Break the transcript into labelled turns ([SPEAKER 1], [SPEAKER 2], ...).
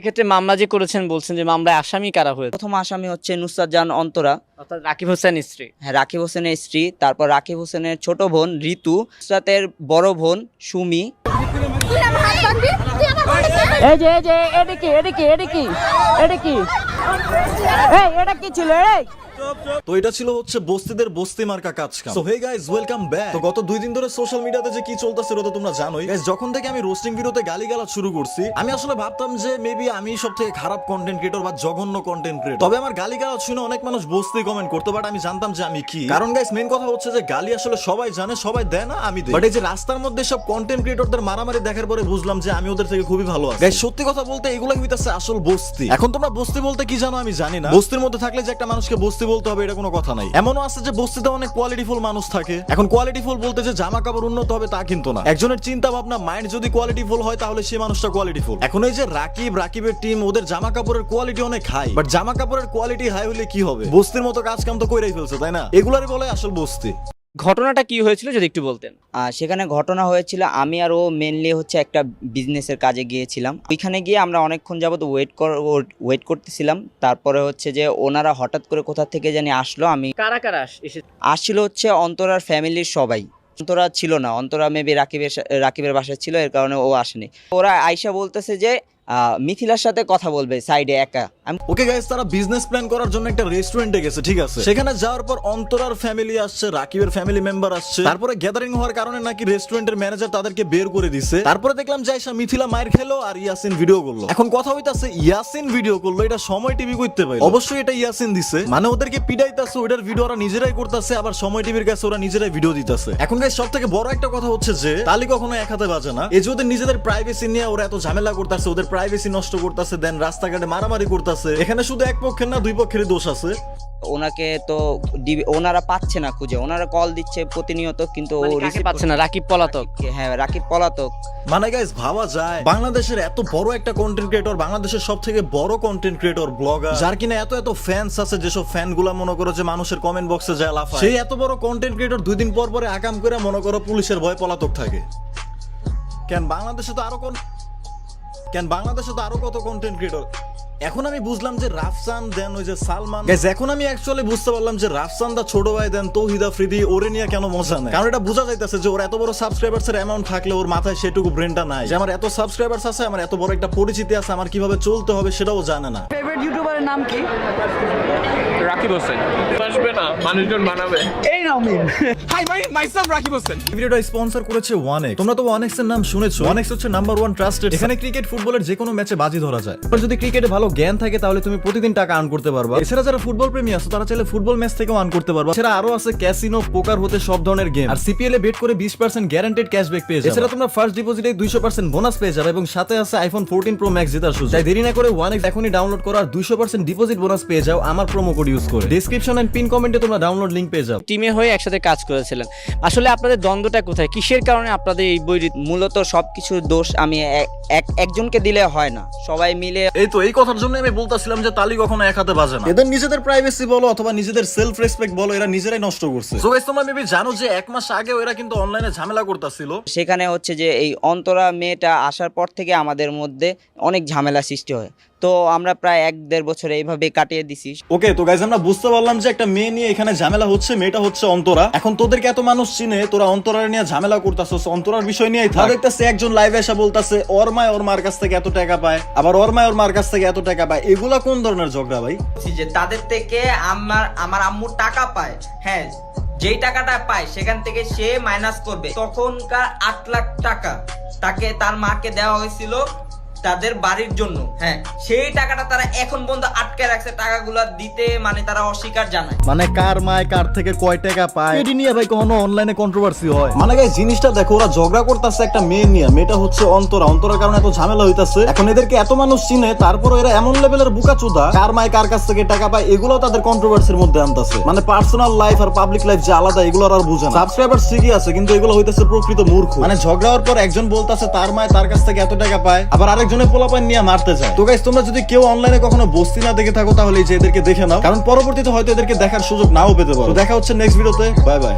[SPEAKER 1] এক্ষেত্রে মামলা যে করেছেন বলছেন যে মামলায় আসামি কারা হয়েছে?
[SPEAKER 2] প্রথম আসামি হচ্ছে নুসরাত জাহান অন্তরা,
[SPEAKER 1] অর্থাৎ রাকিব হোসেনের স্ত্রী।
[SPEAKER 2] হ্যাঁ রাকিব হোসেনের স্ত্রী। তারপর রাকিব হোসেনের ছোট বোন ঋতু, নুসরাতের বড় বোন সুমি।
[SPEAKER 3] এই যে এটা কি ছিল এই?
[SPEAKER 4] তো এটা ছিল হচ্ছে বস্তিদের বস্তি মার্কা কাজ কাম। So hey guys, welcome back. তো গত 2 দিন ধরে সোশ্যাল মিডিয়াতে যে কি চলতেছে ওটা তো তোমরা জানোই। গাইস, যখন থেকে আমি রোস্টিং ভিডিওতে গালিগালাজ শুরু করছি, আমি আসলে ভাবতাম যে মেবি আমি সবথেকে খারাপ কন্টেন্ট ক্রিয়েটর বা জঘন্য কন্টেন্ট ক্রিয়েটর। তবে আমার গালিগালাজ শুনে অনেক মানুষ বস্তি কমেন্ট করতে, বাট আমি জানতাম যে আমি কি। কারণ গাইস, মেইন কথা হচ্ছে যে গালি আসলে সবাই জানে, সবাই দেয় না, আমি দেই। বাট এই যে রাস্তার মধ্যে সব কন্টেন্ট ক্রিয়েটরদের মারামারি দেখার পরে বুঝলাম যে আমি ওদের থেকে খুবই ভালো আছি। গাইস, সত্যি কথা বলতে এগুলাই হইতাছে আসল বস্তি। এখন তোমরা বস্তি বলতে কি জানো আমি জানি না। বস্তির মধ্যে থাকলে যে একটা মানুষকে বস্তি বলতে হবে এটা কোনো কথা নাই। এমনও আছে যে বস্তিতে অনেক কোয়ালিটিফুল মানুষ থাকে। এখন কোয়ালিটিফুল বলতে যে জামা কাপড় উন্নত হবে তা কিন্তু না। একজনের চিন্তা ভাবনা, মাইন্ড যদি কোয়ালিটিফুল হয় তাহলে সেই মানুষটা কোয়ালিটিফুল। এখন এই যে রাকিবের টিম, ওদের জামা কাপড়ের কোয়ালিটি অনেক হাই, বাট জামা কাপড়ের কোয়ালিটি হাই হলে কি হবে? বস্তির মতো কাজ কাম তো কইরাই ফেলছে, তাই না? এগুলারই বলে আসল বস্তি।
[SPEAKER 1] ঘটনাটা কি হয়েছিল যদি একটু বলতেন।
[SPEAKER 2] সেখানে ঘটনা হয়েছিল, আমি আর ও মেনলি হচ্ছে একটা বিজনেসের কাজে গিয়েছিলাম। ওইখানে গিয়ে আমরা অনেকক্ষণ যাবত ওয়েট করতেছিলাম। তারপরে হচ্ছে যে ওনারা হঠাৎ করে কোথা থেকে জানি আসলো। আমি
[SPEAKER 1] কারা কারা এসেছে?
[SPEAKER 2] আসছিল হচ্ছে অন্তরার ফ্যামিলির সবাই। অন্তরা ছিল না, অন্তরা মেবি রাকিবের বাসায় ছিল, এর কারণে ও আসেনি। ওরা আইসা বলতেছে যে মিথিলার সাথে কথা বলবে সাইডে একা।
[SPEAKER 4] ওকে গাইস, তারা বিজনেস প্ল্যান করার জন্য একটা রেস্টুরেন্টে গেছে, ঠিক আছে? সেখানে যাওয়ার পর অন্তরার ফ্যামিলি আসছে, রাকিবের ফ্যামিলি মেম্বার আসছে। তারপরে গ্যাদারিং হওয়ার কারণে নাকি রেস্টুরেন্টের ম্যানেজার তাদেরকে বের করে দিছে। তারপরে দেখলাম যে আয়শা মিথিলা মাইর খেলো আর ইয়াসিন ভিডিও করলো। এখন কথা হইতাছে ইয়াসিন ভিডিও করলো, এটা সময় টিভি করতে পারে, অবশ্যই এটা ইয়াসিন দিছে। মানে ওদেরকে পিডাইতাছে, ওইটার ভিডিও ওরা নিজেরাই করতেছে, আবার সময় টিভির কাছে ওরা নিজেরাই ভিডিও দিতেছে। এখন গাইস, সবথেকে বড় একটা কথা হচ্ছে যে তালি কখনো এক হাতে বাজে না। এই যে ওদের নিজেদের প্রাইভেসি নিয়ে ওরা এত ঝামেলা করতেছে, ওদের প্রাইভেসি নষ্ট করতেছে, দেন রাস্তাঘাটে মারামারি করতেছে। এখানে শুধু এক পক্ষের না, দুই পক্ষেরই দোষ আছে।
[SPEAKER 2] ওনাকে তো ওনারা পাচ্ছে না খুঁজে, ওনারা কল দিচ্ছে প্রতিনিয়ত, কিন্তু ও রিসিভ
[SPEAKER 1] পাচ্ছে না। রাকিব পলাতক।
[SPEAKER 2] হ্যাঁ রাকিব পলাতক।
[SPEAKER 4] মানে গাইস, ভাবা যায় বাংলাদেশের এত বড় একটা কন্টেন্ট ক্রিয়েটর, বাংলাদেশের সবথেকে বড় কন্টেন্ট ক্রিয়েটর, ব্লগার, যার কিনা এত ফ্যান্স আছে, যেসব ফ্যান গুলা মনে করো যে মানুষের কমেন্ট বক্সে যায় লাফায়, সেই এত বড় কন্টেন্ট ক্রিয়েটর 2 দিন পর পরে আকাম করে মনে করো পুলিশের ভয় পলাতক থাকে। বাংলাদেশে তো আরো কত কন্টেন্ট ক্রিয়েটর। এখন আমি বুঝলাম যে রাফসান দেন ওই যে সালমান। গাইস, এখন আমি অ্যাকচুয়ালি বুঝতে পারলাম যে রাফসান দা ছোট ভাই দেন তৌহিদ আফ্রিদি ওরে নিয়ে কেন মজা নেয়। কারণ এটা বোঝা যাইতেছে যে ওর এত বড় সাবস্ক্রাইবার্স এর অ্যামাউন্ট থাকলে ওর মাথায় সেটুকু ব্রেনটা নাই যে আমার এত সাবস্ক্রাইবার্স আছে, আমার এত বড় একটা পরিচিতি আছে, আমার কিভাবে চলতে হবে সেটাও জানে না।
[SPEAKER 3] ফেভারিট ইউটিউবারের নাম কি?
[SPEAKER 5] রাকিব হোসেন। আসবে না, মানুষজন বানাবে।
[SPEAKER 3] এই নাও meme.
[SPEAKER 5] Hi myself Rakib Hossain.
[SPEAKER 4] ভিডিওটা স্পন্সর করেছে 1x। তোমরা তো 1x এর নাম শুনেছো। 1x হচ্ছে নাম্বার 1 ট্রাস্টেড। এখানে ক্রিকেট ফুটবলের যে কোনো ম্যাচে বাজি ধরা যায়। আর যদি ক্রিকেটে ভালো জ্ঞান থাকে তাহলে তুমি প্রতিদিন টাকা আর্ন করতে পারবা। এছাড়া যারা ফুটবল প্রেমী আছো তারা চাইলে ফুটবল ম্যাচ থেকেও আর্ন করতে পারবা। এছাড়া আরো আছে ক্যাসিনো, পোকার হতে সব ধরনের গেম। আর সিপিএল এ বেট করে 20% গ্যারান্টেড ক্যাশব্যাক পেয়ে যাবে। এছাড়া তোমরা ফার্স্ট ডিপোজিটে 200% বোনাস পেয়ে যাবে এবং সাথে আছে আইফোন 14 প্রো ম্যাক্স জেতার সুযোগ। তাই দেরি না করে 1x এখনই ডাউনলোড করো আর 200% ডিপোজিট বোনাস পেয়ে যাও আমার প্রোমো কোড ইউজ করে। ডেসক্রিপশন এন্ড পিন কমেন্টে তোমরা ডাউনলোড লিংক পেয়ে যাও।
[SPEAKER 1] টিমে হয়ে একসাথে কাজ করেছিলেন, আসলে আপনাদের দ্বন্দ্বটা কোথায়? কিসের কারণে আপনাদের এই বই?
[SPEAKER 2] মূলত সবকিছুর দোষ আমি একজনকে দিলে হয় না, সবাই মিলে।
[SPEAKER 4] এই কথার জন্য আমি বলতাছিলাম যে তালি কখনো এক হাতে বাজে না। এদের নিজেদের প্রাইভেসি বলো অথবা নিজেদের সেলফ রেসপেক্ট বলো, এরা নিজেরাই নষ্ট করছে। সো গাইস, তোমরা মেবি জানো যে 1 মাস আগে এরা কিন্তু অনলাইনে ঝামেলা করতেছিল।
[SPEAKER 2] সেখানে হচ্ছে যে এই অন্তরা মেয়েটা আসার পর থেকে আমাদের মধ্যে অনেক ঝামেলা সৃষ্টি হয়। তো আমরা প্রায় 1-1.5 বছর এইভাবে কাটিয়ে দিছি।
[SPEAKER 4] ওকে, তো গাইস, আমরা বুঝতে পারলাম যে একটা মেয়ে নিয়ে এখানে ঝামেলা হচ্ছে। মেয়েটা হচ্ছে অন্তরা। এখন তোদেরকে এত মানুষ চিনে, তোরা অন্তরার নিয়ে ঝামেলা করতেছস, অন্তরার বিষয় নিয়েই থাক। দেখতেছে একজন লাইভে এসে বলতাছে ওর মার কাছ থেকে এত টাকা পায়, আবার ওর মার কাছ থেকে এত টাকা পায়। এগুলা কোন ধরনের ঝগড়া ভাই?
[SPEAKER 2] যে তাদের থেকে আমার আম্মু টাকা পায়, হ্যাঁ যেই টাকাটা পায় সেখান থেকে সে মাইনাস করবে। তখনকার 8 লাখ টাকা তাকে তার মাকে দেওয়া হয়েছিল তাদের বাড়ির জন্য। হ্যাঁ, সেই টাকাটা তারা এখন পর্যন্ত আটকে রাখছে, টাকাগুলো দিতে মানে তারা অস্বীকার জানায়।
[SPEAKER 4] মানে কার মায় কার থেকে কয় টাকা পায় এটি নিয়ে ভাই কোনো অনলাইনে কন্ট্রোভার্সি হয়? মানে গাইস, জিনিসটা দেখো, ওরা ঝগড়া করতেছে একটা মেয়ে নিয়ে। মেয়েটা হচ্ছে অন্তরার কারণে এত ঝামেলা হইতাছে। এখন এদেরকে এত মানুষ চিনে, তারপর এরা এমন লেভেলের বুকাচোদা, কার মায় কার কাছ থেকে টাকা পায় এগুলো তাদের কন্ট্রোভার্সির মধ্যে আনতাছে। মানে পার্সোনাল লাইফ আর পাবলিক লাইফ যে আলাদা, এগুলো আর বুঝে না। সাবস্ক্রাইবার ঠিকই আছে, কিন্তু এগুলো হইতাছে প্রকৃত মূর্খ। মানে ঝগড়া হওয়ার পর একজন বলতাছে তার মায় তার কাছ থেকে এত টাকা পায়, আবার আরেকজনের পোলাপান নিয়ে মারতে যায়। তো গাইস, তোমরা যদি কেউ অনলাইনে কখনো বস্তি না দেখে থাকো তাহলে এই যে এদেরকে দেখে নাও, কারণ পরবর্তীতে হয়তো এদেরকে দেখার সুযোগ নাও পেতে পারো। তো দেখা হচ্ছে নেক্সট ভিডিওতে। Bye bye.